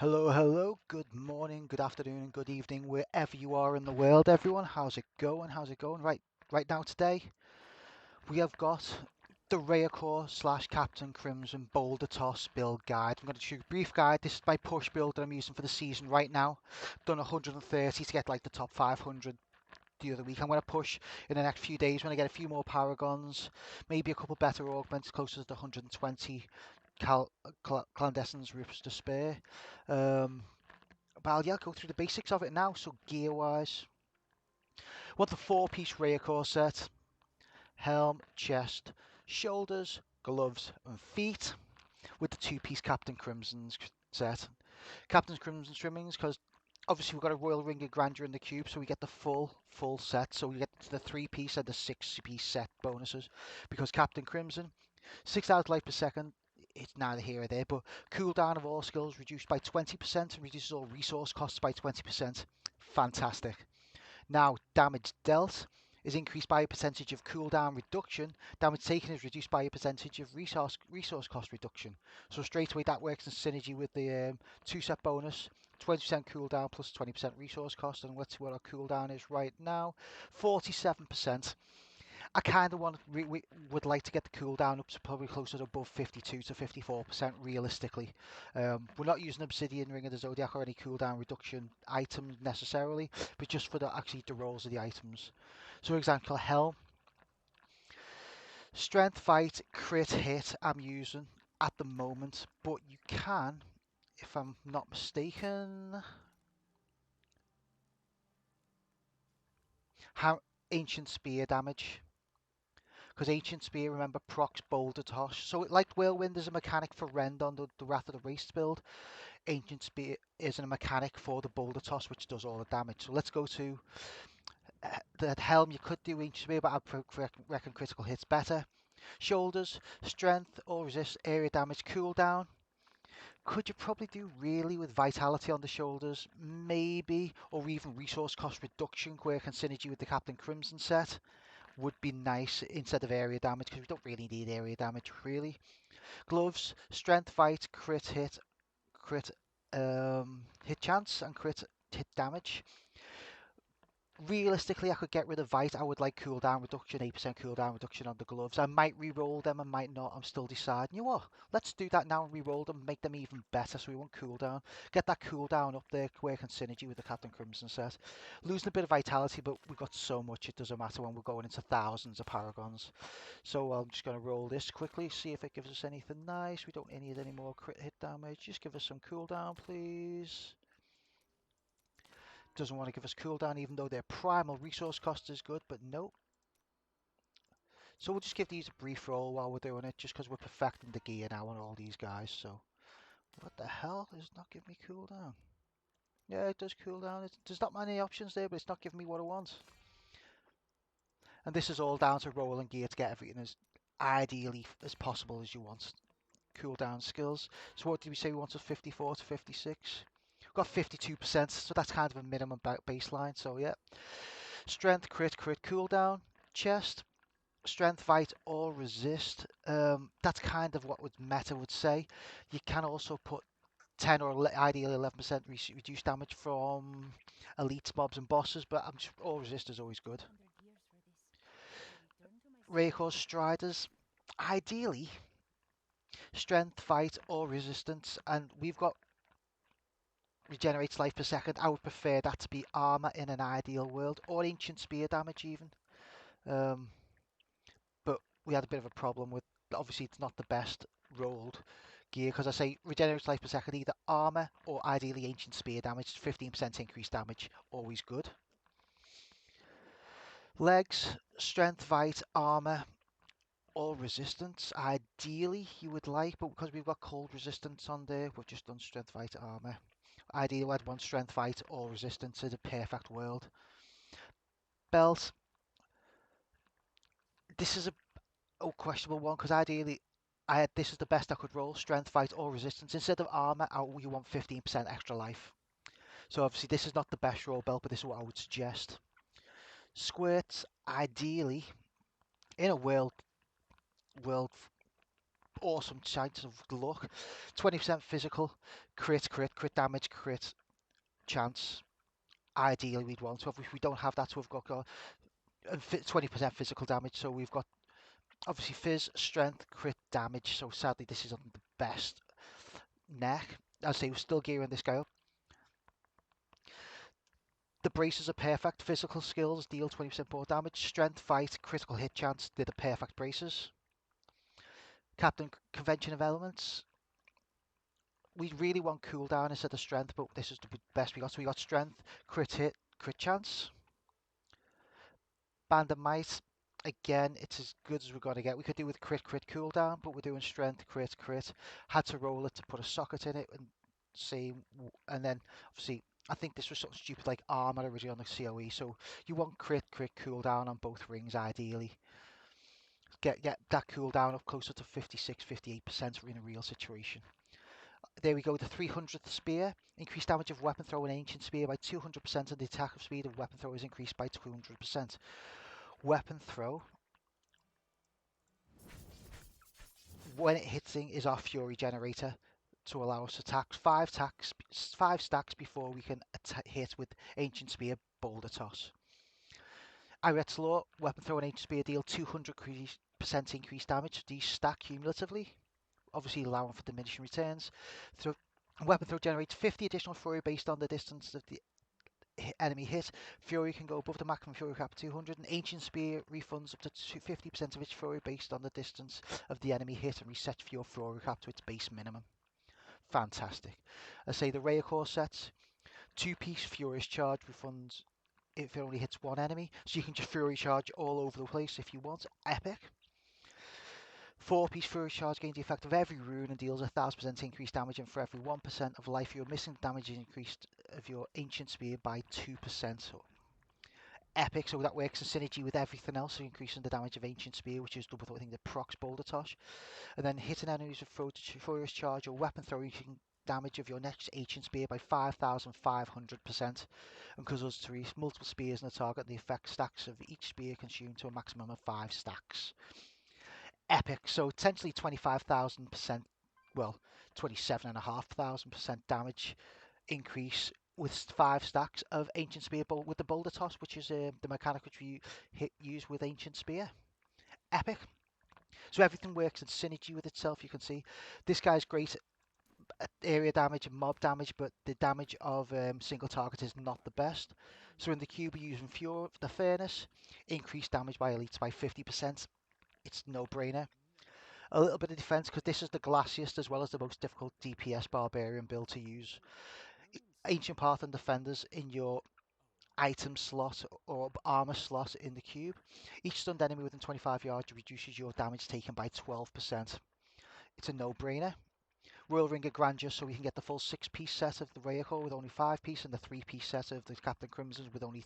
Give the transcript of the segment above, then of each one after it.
Hello, hello, good morning, good afternoon, and good evening, wherever you are in the world, everyone. How's it going? How's it going? Right now today, we have got the Raekor slash Captain Crimson Boulder Toss build guide. I'm going to show you a brief guide. This is my push build that I'm using for the season right now. I've done 130 to get like the top 500 the other week. I'm going to push in the next few days when I get a few more Paragons, maybe a couple better augments closer to the 120 clandestines rips to spare. Um, but I'll go through the basics of it now. So gear wise, want the four-piece Raekor set: helm, chest, shoulders, gloves, and feet. With the two-piece Captain Crimson's set. Captain Crimson trimmings, because obviously we've got a Royal Ring of Grandeur in the cube, so we get the full set. So we get the three-piece and the six-piece set bonuses. Because Captain Crimson, 6,000 life per second. It's neither here or there, but cooldown of all skills reduced by 20%, reduces all resource costs by 20%. Fantastic. Now, damage dealt is increased by a percentage of cooldown reduction. Damage taken is reduced by a percentage of resource cost reduction. So straight away that works in synergy with the two-set bonus. 20% cooldown plus 20% resource cost, and let's see what our cooldown is right now. 47%. I kind of would like to get the cooldown up to probably closer to above 52 to 54% realistically. We're not using Obsidian Ring of the Zodiac or any cooldown reduction items necessarily, but just for the rolls of the items. So, for example, Helm, Strength, Fight, Crit, Hit. I'm using at the moment, but you can, if I'm not mistaken, have Ancient Spear damage. Because Ancient Spear, remember, procs Boulder Toss. So, like Whirlwind is a mechanic for Rend on the Wrath of the Waste build, Ancient Spear is a mechanic for the Boulder Toss, which does all the damage. So, let's go to the Helm. You could do Ancient Spear, but I reckon critical hits better. Shoulders, Strength or Resist area damage cooldown. Could you probably do really with Vitality on the shoulders? Maybe, or even resource cost reduction, working synergy with the Captain Crimson set would be nice instead of area damage, because we don't really need area damage really. Gloves, strength, fight, crit hit chance, and crit hit damage. Realistically, I could get rid of Vite. I would like cooldown reduction, 8% cooldown reduction on the gloves. I might re-roll them, I might not. I'm still deciding. You know what? Let's do that now and re-roll them, make them even better so we want cooldown. Get that cooldown up there, working synergy with the Captain Crimson set. Losing a bit of vitality, but we've got so much it doesn't matter when we're going into thousands of Paragons. So I'm just going to roll this quickly, see if it gives us anything nice. We don't need any more crit hit damage. Just give us some cooldown, please. Doesn't want to give us cooldown even though their primal resource cost is good, but no. So we'll just give these a brief roll while we're doing it, just because we're perfecting the gear now on all these guys. So what the hell is not giving me cooldown? Yeah, it does cooldown. There's not many options there, but it's not giving me what I want. And this is all down to rolling gear to get everything as ideally as possible as you want. Cooldown skills. So what did we say we wanted? 54 to 56. We've got 52%, so that's kind of a minimum baseline. So yeah. Strength, crit, cooldown. Chest, strength, fight, or resist. That's kind of what meta would say. You can also put 10 or ideally 11% reduced damage from elites, mobs, and bosses, but all resist is always good. Raekor Striders, ideally strength, fight, or resistance, and we've got regenerates life per second. I would prefer that to be armor in an ideal world, or ancient spear damage even. Um, but we had a bit of a problem with, obviously it's not the best rolled gear, because I say regenerates life per second, either armor or ideally ancient spear damage. 15% increased damage, always good. Legs, strength, fight, armor, or resistance. Ideally you would like, but because we've got cold resistance on there, we've just done strength, fight, armor. Ideally I'd want strength, fight, or resistance in a perfect world. Belt, this is a questionable one, because ideally this is the best I could roll: strength, fight, or resistance. Instead of armor, you want 15% extra life. So obviously this is not the best roll belt, but this is what I would suggest. Squirts, ideally in a world awesome chance of luck. 20% physical, crit, damage, crit chance. Ideally, we'd want to have. If we don't have that, so we've got 20% physical damage. So we've got obviously fizz, strength, crit damage. So sadly, this isn't the best neck. As I say, we're still gearing this guy up. The braces are perfect. Physical skills deal 20% more damage. Strength, fight, critical hit chance. They're the perfect braces. Captain Convention of Elements. We really want cooldown instead of strength, but this is the best we got. So we got strength, crit hit, crit chance. Band of Might. Again, it's as good as we're going to get. We could do with crit cooldown, but we're doing strength, crit. Had to roll it to put a socket in it and see. And then, obviously, I think this was something stupid like armor originally on the COE. So you want crit cooldown on both rings, ideally. Get that cooldown up closer to 56, 58% in a real situation. There we go, the 300th spear. Increased damage of weapon throw and ancient spear by 200%, and the attack of speed of weapon throw is increased by 200%. Weapon throw, when it hits thing, is our fury generator to allow us to attack 5 stacks before we can hit with ancient spear boulder toss. Iret's Law, weapon throw and ancient spear deal 200% increased damage. These stack cumulatively, obviously allowing for diminishing returns. Weapon throw generates 50 additional fury based on the distance of the enemy hit. Fury can go above the maximum fury cap of 200, and Ancient Spear refunds up to 50% of its fury based on the distance of the enemy hit and resets your fury cap to its base minimum. Fantastic. I say the Raekor sets, 2-piece Furious Charge refunds if it only hits one enemy, so you can just Fury Charge all over the place if you want. Epic. 4-piece Fury Charge gains the effect of every rune and deals 1000% increased damage, and for every 1% of life you're missing, damage is increased of your Ancient Spear by 2%. So epic, so that works in synergy with everything else, so increasing the damage of Ancient Spear, which is double the thing that procs Boulder Toss. And then hitting enemies with Furious Charge or Weapon Throw, you can damage of your next Ancient Spear by 5,500%. And causes to release multiple spears on the target, the effect stacks of each spear consumed to a maximum of 5 stacks. Epic, so potentially 25,000%, well, 27,500% damage increase with 5 stacks of Ancient Spear with the Boulder Toss, which is the mechanic which we use with Ancient Spear. Epic. So everything works in synergy with itself, you can see. This guy's great at area damage and mob damage, but the damage of single target is not the best. So in the cube, we're using the Furnace, increased damage by elites by 50%. It's no-brainer. A little bit of defense, because this is the glassiest as well as the most difficult DPS Barbarian build to use. Ancient Path and Defenders in your item slot or armor slot in the cube. Each stunned enemy within 25 yards reduces your damage taken by 12%. It's a no-brainer. Royal Ring of Grandeur, so we can get the full 6-piece set of the Raekor with only 5 pieces, and the 3-piece set of the Captain Crimsons with only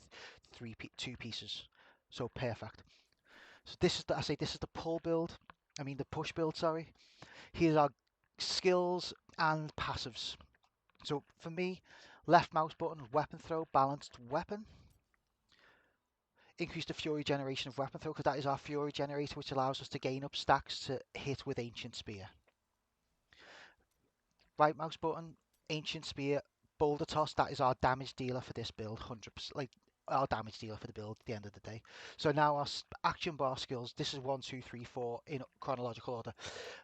2 pieces. So perfect. So this is the pull build. I mean the push build. Sorry. Here's our skills and passives. So for me, left mouse button, weapon throw, balanced weapon. Increase the fury generation of weapon throw, because that is our fury generator, which allows us to gain up stacks to hit with Ancient Spear. Right mouse button, Ancient Spear, Boulder Toss, that is our damage dealer for this build, 100%, like our damage dealer for the build at the end of the day. So now our action bar skills, this is 1, 2, 3, 4 in chronological order.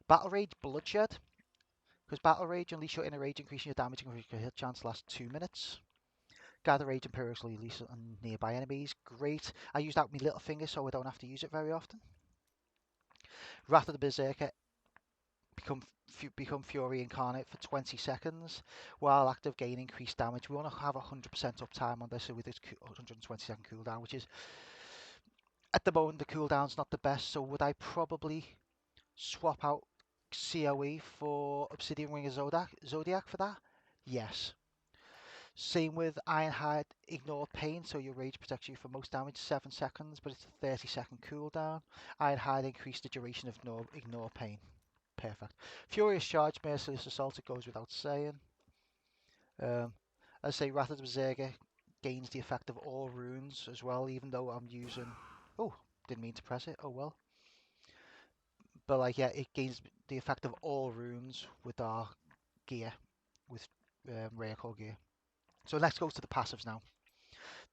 Battle Rage, Bloodshed, because Battle Rage, unleash your inner rage, increasing your damage and critical hit chance lasts 2 minutes. Gather Rage and periodically release it on nearby enemies, great. I use that with my little finger so I don't have to use it very often. Wrath of the Berserker, become Fury Incarnate for 20 seconds. While active, gain increased damage. We want to have 100% uptime on this with this 120-second cooldown, which is, at the moment, the cooldown's not the best, so would I probably swap out COE for Obsidian Ring of Zodiac for that? Yes. Same with Ironhide, Ignore Pain, so your rage protects you for most damage, 7 seconds, but it's a 30-second cooldown. Ironhide increased the duration of Ignore Pain. Perfect. Furious Charge, Merciless Assault, it goes without saying. I say Wrath of the Berserker gains the effect of all runes as well, even though I'm using... Oh, didn't mean to press it, oh well. But like, yeah, it gains the effect of all runes with our gear, with Raekor gear. So let's go to the passives now.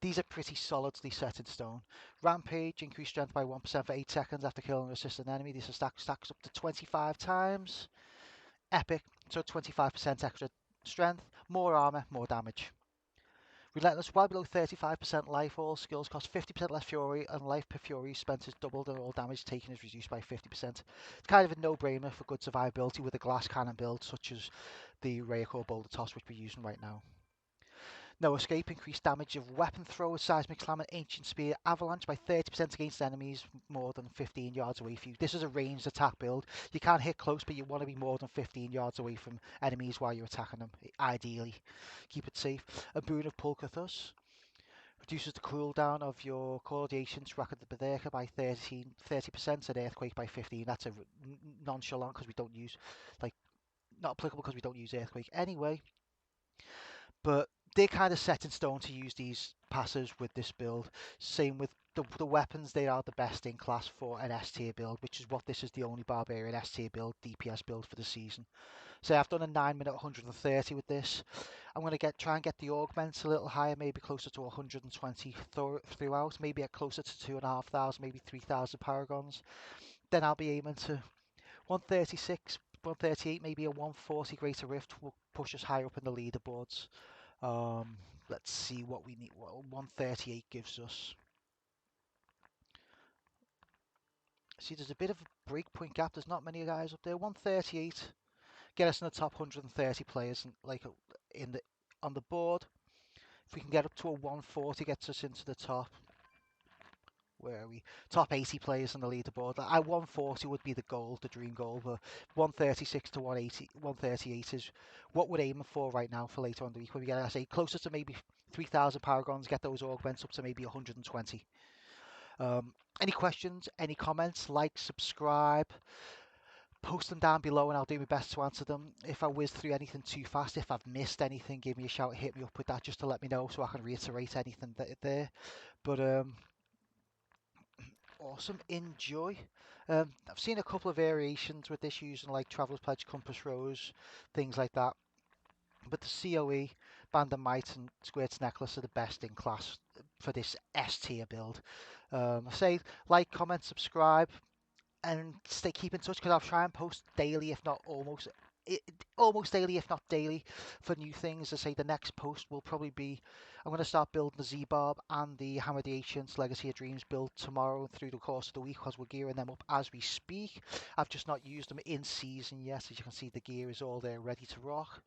These are pretty solidly set in stone. Rampage, increase strength by 1% for 8 seconds after killing or assisting an enemy. This stacks up to 25 times. Epic, so 25% extra strength, more armor, more damage. Relentless, while below 35% life, all skills cost 50% less fury, and life per fury spent is doubled and all damage taken is reduced by 50%. It's kind of a no-brainer for good survivability with a glass cannon build such as the Raekor Boulder Toss, which we're using right now. No escape, increased damage of weapon thrower, seismic slam, and ancient spear avalanche by 30% against enemies more than 15 yards away from you. This is a ranged attack build. You can't hit close, but you want to be more than 15 yards away from enemies while you're attacking them, ideally. Keep it safe. A boon of Pulkathus. Reduces the cooldown of your coordination track of the Berserker by 30% and Earthquake by 15. That's a nonchalant because we don't use, like, not applicable because we don't use Earthquake anyway. But they're kind of set in stone to use these passives with this build. Same with the weapons, they are the best in class for an S tier build, which is what this is, the only Barbarian S tier build, DPS build for the season. So I've done a 9-minute 130 with this. I'm going to try and get the augments a little higher, maybe closer to 120 throughout, maybe at closer to 2,500, maybe 3,000 paragons. Then I'll be aiming to 136, 138, maybe a 140 greater rift will push us higher up in the leaderboards. Let's see what we need. What 138 gives us. See, there's a bit of a breakpoint gap. There's not many guys up there. 138 get us in the top 130 players, and like in the on the board. If we can get up to a 140, gets us into the top. Where are we? Top 80 players on the leaderboard. 140 would be the goal, the dream goal, but 136 to 180, 138 is what we're aiming for right now for later on the week. Where we get, I say, closer to maybe 3,000 paragons, get those augments up to maybe 120. Any questions, any comments, like, subscribe, post them down below and I'll do my best to answer them. If I whiz through anything too fast, if I've missed anything, give me a shout, hit me up with that just to let me know so I can reiterate anything there. But awesome, enjoy. I've seen a couple of variations with this using like Traveler's Pledge, Compass Rose, things like that. But the COE, Band of Might and Squirt's Necklace are the best in class for this S tier build. I say like, comment, subscribe, and keep in touch because I'll try and post daily, if not almost daily, if not daily, for new things. I say the next post will probably be, I'm going to start building the Z-Barb and the Hammer of the Ancients Legacy of Dreams build tomorrow through the course of the week because we're gearing them up as we speak. I've just not used them in season yet. As you can see, the gear is all there ready to rock.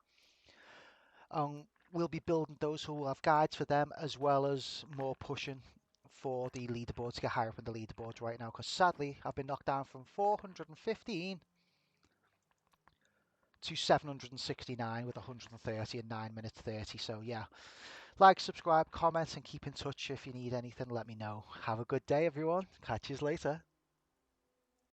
We'll be building those who will have guides for them, as well as more pushing for the leaderboard to get higher up in the leaderboards right now, because sadly I've been knocked down from 415 to 769 with 130 and 9 minutes 30. So yeah, like, subscribe, comment, and keep in touch. If you need anything, let me know. Have a good day, everyone. Catch you later.